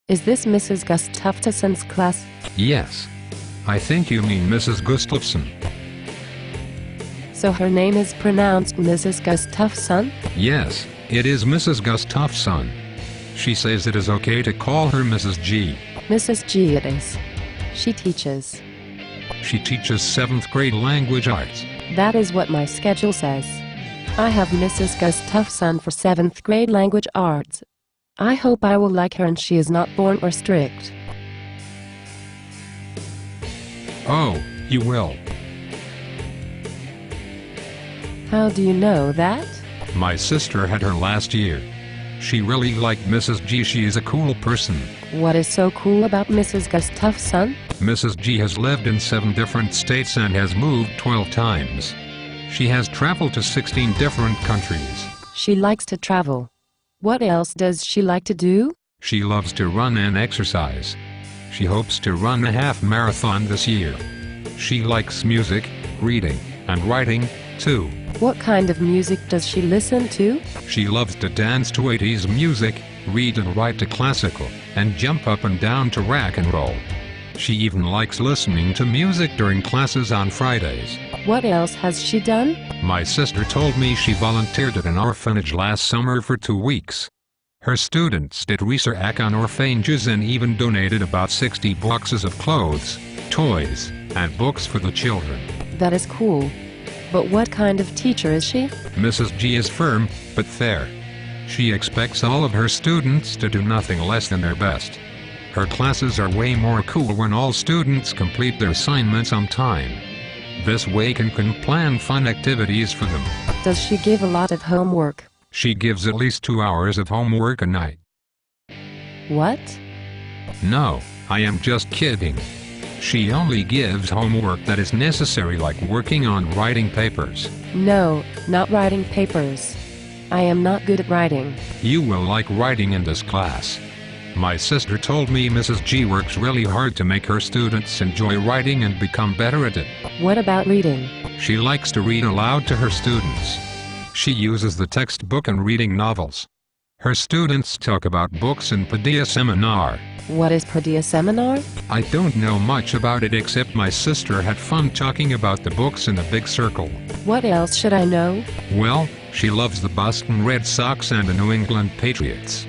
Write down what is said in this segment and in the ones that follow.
Is this Mrs. Gustafson's class? Yes. I think you mean Mrs. Gustafson. So her name is pronounced Mrs. Gustafson? Yes, it is Mrs. Gustafson. She says it is okay to call her Mrs. G. Mrs. G it is. She teaches. She teaches 7th grade language arts. That is what my schedule says. I have Mrs. Gustafson for 7th grade language arts. I hope I will like her and she is not bored or strict. Oh, you will. How do you know that? My sister had her last year. She really liked Mrs. G. She is a cool person. What is so cool about Mrs. Gustafson? Mrs. G has lived in 7 different states and has moved 12 times. She has traveled to 16 different countries. She likes to travel. What else does she like to do? She loves to run and exercise. She hopes to run a half marathon this year. She likes music, reading, and writing, too. What kind of music does she listen to? She loves to dance to 80s music, read and write to classical, and jump up and down to rock and roll. She even likes listening to music during classes on Fridays. What else has she done? My sister told me she volunteered at an orphanage last summer for 2 weeks. Her students did research on orphanages and even donated about 60 boxes of clothes, toys, and books for the children. That is cool. But what kind of teacher is she? Mrs. G is firm, but fair. She expects all of her students to do nothing less than their best. Her classes are way more cool when all students complete their assignments on time. This way can plan fun activities for them. Does she give a lot of homework? She gives at least 2 hours of homework a night. What? No, I am just kidding. She only gives homework that is necessary, like working on writing papers. No, not writing papers. I am not good at writing. You will like writing in this class. My sister told me Mrs. G works really hard to make her students enjoy writing and become better at it. What about reading? She likes to read aloud to her students. She uses the textbook and reading novels. Her students talk about books in Padilla Seminar. What is Padilla Seminar? I don't know much about it except my sister had fun talking about the books in a big circle. What else should I know? Well, she loves the Boston Red Sox and the New England Patriots.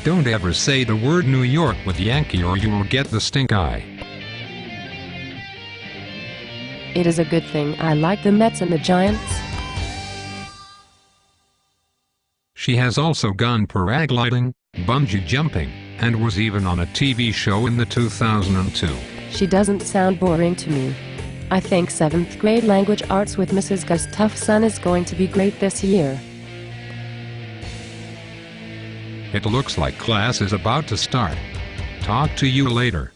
Don't ever say the word New York with Yankee or you will get the stink eye. It is a good thing I like the Mets and the Giants. She has also gone paragliding, bungee jumping, and was even on a TV show in the 2002. She doesn't sound boring to me. I think 7th grade language arts with Mrs. Gustafson is going to be great this year. It looks like class is about to start. Talk to you later.